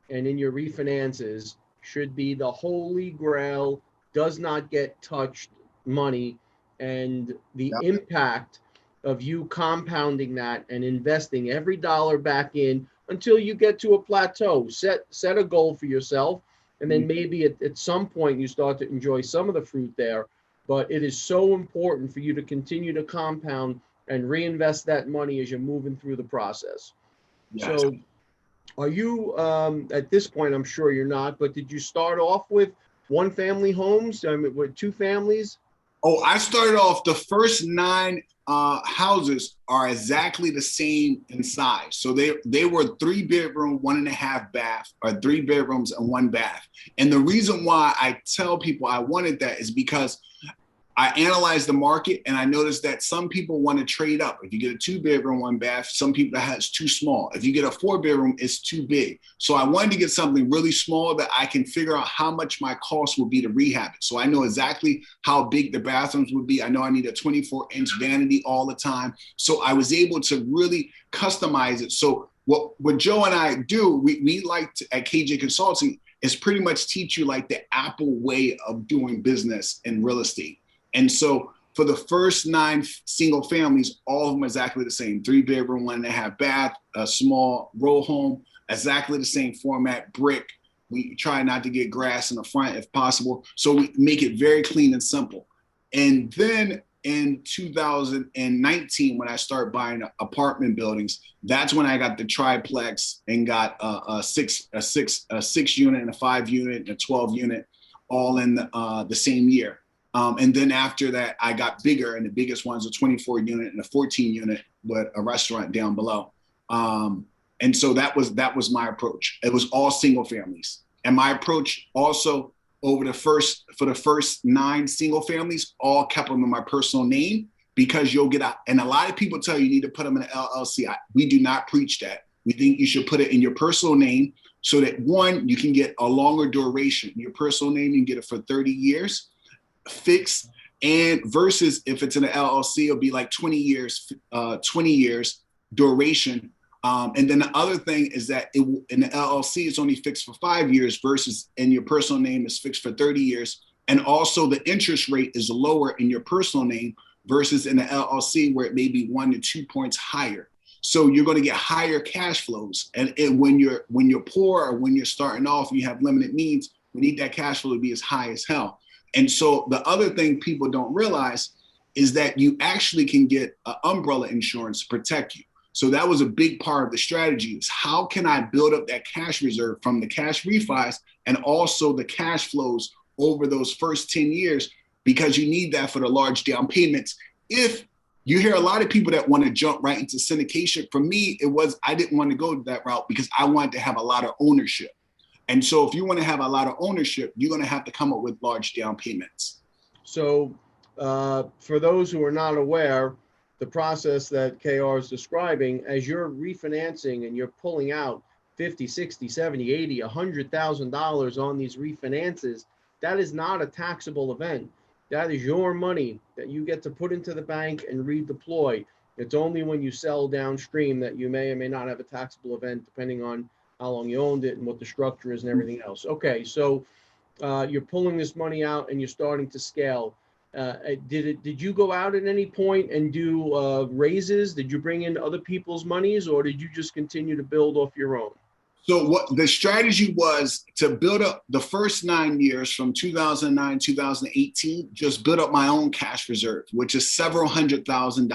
and in your refinances should be the holy grail, does not get touched money, and the impact of you compounding that and investing every dollar back in until you get to a plateau. Set a goal for yourself, and then maybe at some point you start to enjoy some of the fruit there. But it is so important for you to continue to compound and reinvest that money as you're moving through the process. Yes. So are you, at this point, I'm sure you're not, but did you start off with one family homes, with two families? Oh, I started off, the first 9 houses are exactly the same in size. So they were 3-bedroom, 1.5 bath, or 3 bedrooms and 1 bath. And the reason why I tell people I wanted that is because I analyzed the market and I noticed that some people want to trade up. If you get a 2-bedroom, 1 bath, some people that has too small. If you get a 4-bedroom, it's too big. So I wanted to get something really small that I can figure out how much my cost would be to rehab it. So I know exactly how big the bathrooms would be. I know I need a 24-inch vanity all the time. So I was able to really customize it. So what Joe and I do, we like to, at KayJay Consulting, is pretty much teach you like the Apple way of doing business in real estate. And so for the first 9 single families, all of them exactly the same. 3-bedroom, 1.5 bath, a small row home, exactly the same format, brick. We try not to get grass in the front if possible. So we make it very clean and simple. And then in 2019, when I started buying apartment buildings, that's when I got the triplex and got a six unit and a 5 unit and a 12 unit, all in the same year. And then after that, I got bigger, and the biggest one's a 24 unit and a 14 unit with a restaurant down below. And so that was my approach. It was all single families. And my approach also for the first 9 single families, all kept them in my personal name, because you'll get out. And a lot of people tell you need to put them in an LLC. We do not preach that. We think you should put it in your personal name, so that, one, you can get a longer duration. Your personal name, you can get it for 30 years fixed, and versus if it's in an LLC, it'll be like 20 years duration. And then the other thing is that in the LLC, it's only fixed for 5 years, versus in your personal name is fixed for 30 years. And also the interest rate is lower in your personal name versus in the LLC, where it may be 1 to 2 points higher. So you're going to get higher cash flows. And when you're poor, or when you're starting off and you have limited means, we need that cash flow to be as high as hell. And so the other thing people don't realize is that you actually can get an umbrella insurance to protect you. So that was a big part of the strategy, is how can I build up that cash reserve from the cash refis and also the cash flows over those first 10 years, because you need that for the large down payments. If you hear a lot of people that want to jump right into syndication, for me, I didn't want to go that route, because I wanted to have a lot of ownership. And so if you want to have a lot of ownership, you're going to have to come up with large down payments. So for those who are not aware, the process that KAYR is describing, as you're refinancing and you're pulling out $50, $60, $70, $80, $100,000 on these refinances, that is not a taxable event. That is your money that you get to put into the bank and redeploy. It's only when you sell downstream that you may or may not have a taxable event, depending on how long you owned it and what the structure is and everything else. Okay, so you're pulling this money out and you're starting to scale. Did you go out at any point and do raises? Did you bring in other people's monies, or did you just continue to build off your own? So what the strategy was to build up the first 9 years, from 2009, 2018, just build up my own cash reserve, which is several $100,000.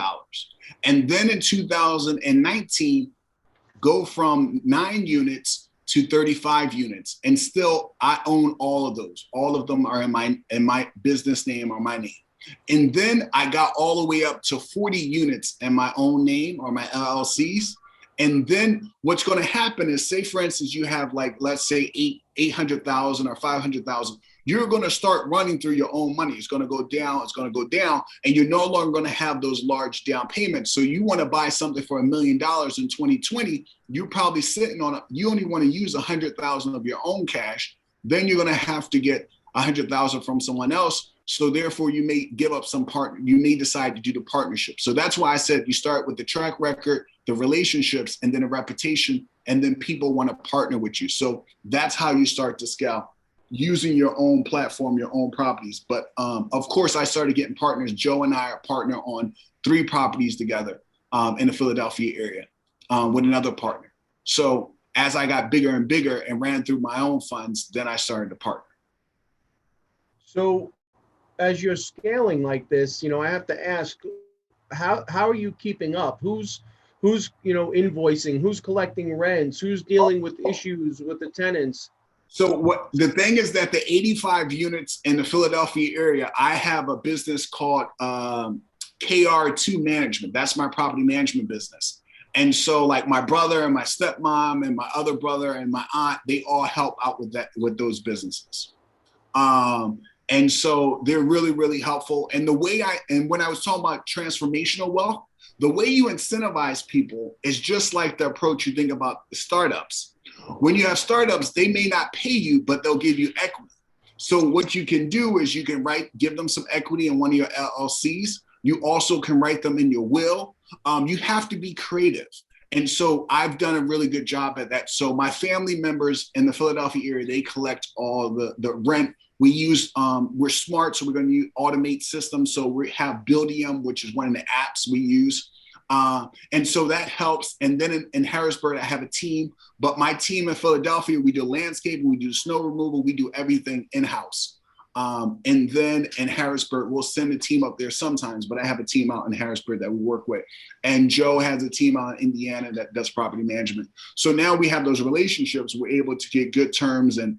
And then in 2019, go from 9 units to 35 units. And still, I own all of those. All of them are in my business name or my name. And then I got all the way up to 40 units in my own name or my LLCs. And then what's going to happen is, say, for instance, you have, like, let's say 800,000 or 500,000. You're going to start running through your own money. It's going to go down. It's going to go down. And you're no longer going to have those large down payments. So you want to buy something for $1 million in 2020. You're probably sitting on you only want to use 100,000 of your own cash. Then you're going to have to get 100,000 from someone else. So therefore, you may give up some partner. You may decide to do the partnership. So that's why I said you start with the track record, the relationships, and then a reputation, and then people want to partner with you. So that's how you start to scale, using your own platform, your own properties. But of course, I started getting partners. Joe and I are partner on 3 properties together in the Philadelphia area with another partner. So as I got bigger and bigger and ran through my own funds, then I started to partner. So as you're scaling like this, I have to ask, how are you keeping up? Who's invoicing? Who's collecting rents? Who's dealing with issues with the tenants? So what the thing is that the 85 units in the Philadelphia area, I have a business called KAYR Management. That's my property management business. And so, like, my brother and my stepmom and my other brother and my aunt, they all help out with those businesses. And so they're really, really helpful. And when I was talking about transformational wealth, the way you incentivize people is just like the approach you think about the startups. When you have startups, they may not pay you, but they'll give you equity. So what you can do is you can give them some equity in one of your LLCs. You also can write them in your will. You have to be creative. And so I've done a really good job at that. So my family members in the Philadelphia area, they collect all the rent. We use, we're smart, so we're going to use automate systems. So we have Buildium, which is one of the apps we use. And so that helps. And then in Harrisburg, I have a team, but my team in Philadelphia, we do landscaping, we do snow removal, we do everything in-house. And then in Harrisburg, we'll send a team up there sometimes, but I have a team out in Harrisburg that we work with. And Joe has a team out in Indiana that does property management. So now we have those relationships. We're able to get good terms, and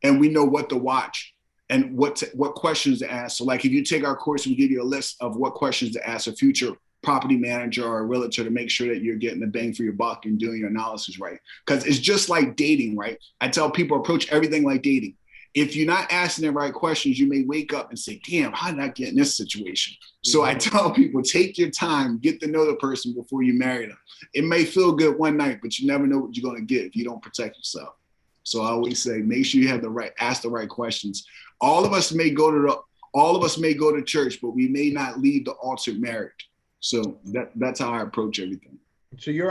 we know what to watch and what questions to ask. So like if you take our course, we give you a list of what questions to ask a future property manager or a realtor to make sure that you're getting the bang for your buck and doing your analysis right. Because it's just like dating, right? I tell people approach everything like dating. If you're not asking the right questions, you may wake up and say, damn, how did I get in this situation? So I tell people, take your time, get to know the person before you marry them. It may feel good one night, but you never know what you're going to get if you don't protect yourself. So I always say, make sure you have ask the right questions. All of us may go to church, but we may not leave the altar married. So that's how I approach everything. So you're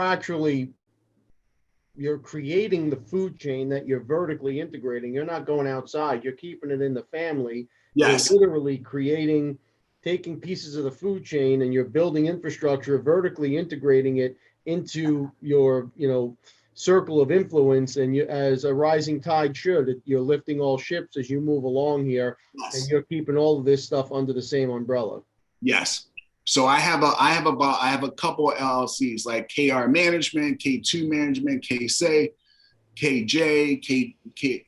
creating the food chain that you're vertically integrating. You're not going outside. You're keeping it in the family. Yes. You're literally taking pieces of the food chain, and you're building infrastructure, vertically integrating it into your, circle of influence. And you, as a rising tide should, you're lifting all ships as you move along here. Yes. And you're keeping all of this stuff under the same umbrella. Yes. So I have a couple of LLCs like KAYR Management, K2 Management, KSay, KayJay,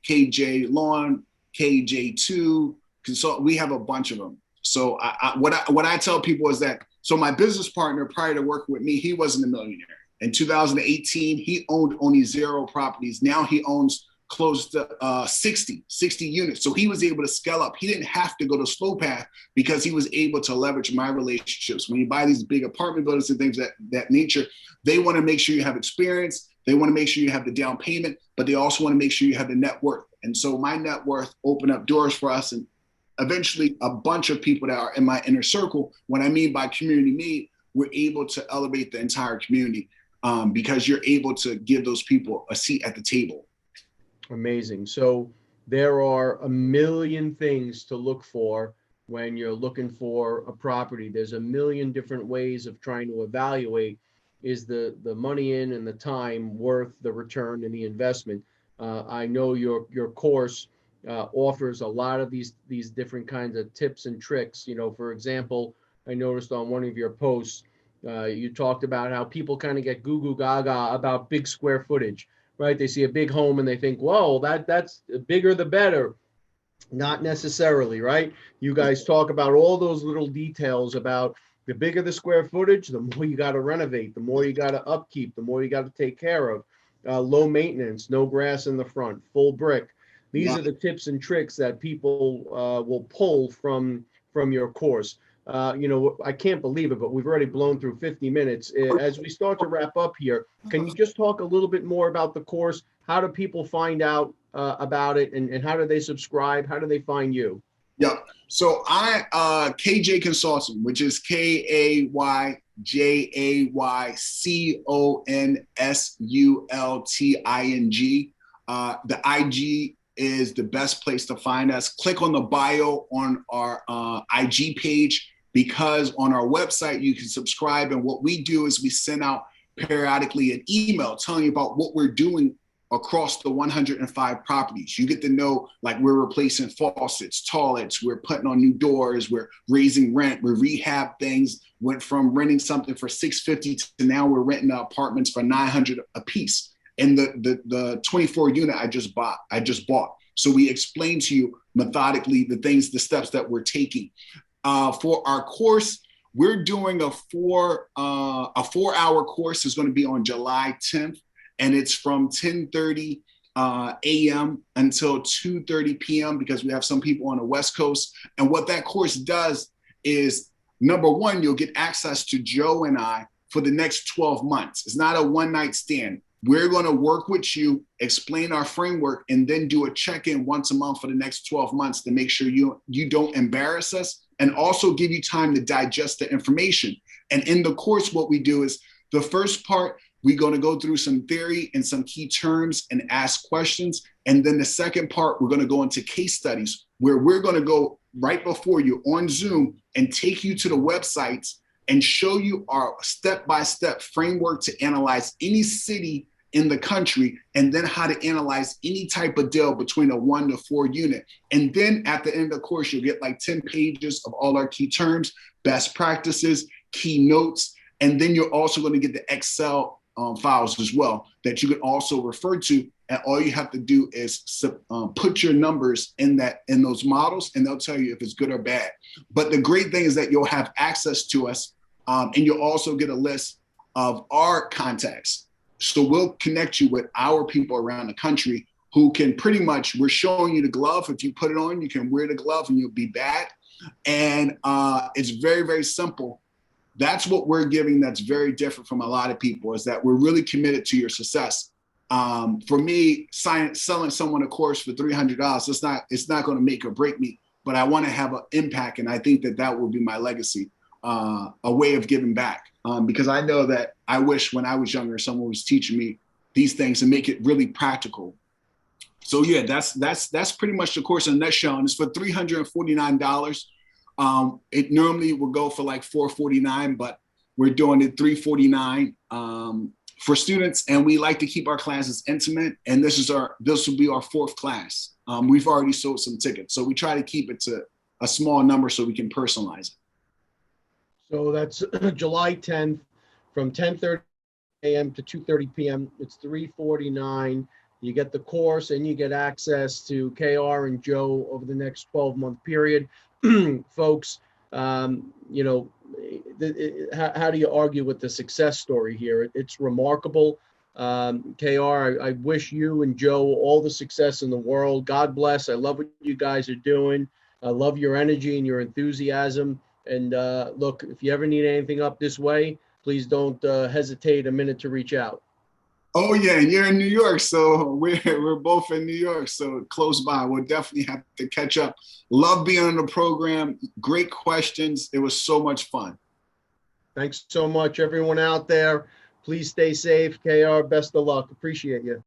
KayJay Lawn, KayJ2 Consult. We have a bunch of them. So what I tell people is that, so my business partner prior to working with me, he wasn't a millionaire. In 2018, he owned only 0 properties. Now he owns close to 60 units. So he was able to scale up. He didn't have to go the slow path because he was able to leverage my relationships. When you buy these big apartment buildings and things that nature, they want to make sure you have experience. They want to make sure you have the down payment, but they also want to make sure you have the net worth. And so my net worth opened up doors for us, and eventually a bunch of people that are in my inner circle. What I mean by community made, we're able to elevate the entire community because you're able to give those people a seat at the table. Amazing. So there are a million things to look for when you're looking for a property. There's a million different ways of trying to evaluate, is the money in and the time worth the return and the investment. I know your course offers a lot of these different kinds of tips and tricks. For example, I noticed on one of your posts, you talked about how people kind of get goo gaga about big square footage. Right? They see a big home and they think, whoa, that's bigger the better. Not necessarily, right? You guys talk about all those little details about the bigger the square footage, the more you got to renovate, the more you got to upkeep, the more you got to take care of. Low maintenance, no grass in the front, full brick. These are the tips and tricks that people will pull from your course. I can't believe it, but we've already blown through 50 minutes. As we start to wrap up here, can you just talk a little bit more about the course? How do people find out about it, and how do they subscribe? How do they find you? Yeah. So KayJay Consulting, which is KAYJAY Consulting. The IG is the best place to find us. Click on the bio on our IG page, because on our website you can subscribe. And what we do is we send out periodically an email telling you about what we're doing across the 105 properties. You get to know, like, we're replacing faucets, toilets, we're putting on new doors, we're raising rent, we rehab things, went from renting something for $650 to now we're renting apartments for $900 a piece. And the 24 unit I just bought. So we explain to you methodically the steps that we're taking. For our course, we're doing a 4-hour course. Is going to be on July 10th, and it's from 10:30 a.m. until 2:30 p.m. because we have some people on the West Coast. And what that course does is, number one, you'll get access to Joe and I for the next 12 months. It's not a one-night stand. We're going to work with you, explain our framework, and then do a check-in once a month for the next 12 months to make sure you don't embarrass us, and also give you time to digest the information. And in the course, what we do is, the first part, we're going to go through some theory and some key terms and ask questions. And then the second part, we're going to go into case studies, where we're going to go right before you on Zoom and take you to the websites and show you our step-by-step framework to analyze any city in the country, and then how to analyze any type of deal between a 1 to 4 unit. And then at the end of the course, you'll get like 10 pages of all our key terms, best practices, key notes, and then you're also going to get the Excel files as well that you can also refer to. And all you have to do is put your numbers in those models, and they'll tell you if it's good or bad. But the great thing is that you'll have access to us, and you'll also get a list of our contacts. So we'll connect you with our people around the country who can pretty much, we're showing you the glove. If you put it on, you can wear the glove and you'll be bad. And it's very, very simple. That's what we're giving that's very different from a lot of people, is that we're really committed to your success. For me, selling someone a course for $300, it's not going to make or break me, but I want to have an impact. And I think that will be my legacy, a way of giving back. Because I know that I wish when I was younger, someone was teaching me these things and make it really practical. So yeah, that's pretty much the course in a nutshell. And it's for $349. It normally will go for like $449, but we're doing it $349 for students. And we like to keep our classes intimate. And this will be our 4th class. We've already sold some tickets, so we try to keep it to a small number so we can personalize it. So that's July 10th from 10:30 a.m. to 2:30 p.m. It's $349. You get the course and you get access to KR and Joe over the next 12-month period. Folks, how do you argue with the success story here? It's remarkable. KR, I wish you and Joe all the success in the world. God bless. I love what you guys are doing. I love your energy and your enthusiasm. And look, if you ever need anything up this way, please don't hesitate a minute to reach out. Oh yeah, and you're in New York, so we're both in New York, so close by. We'll definitely have to catch up. Love being on the program. Great questions. It was so much fun. Thanks so much, everyone out there. Please stay safe. KR, best of luck. Appreciate you.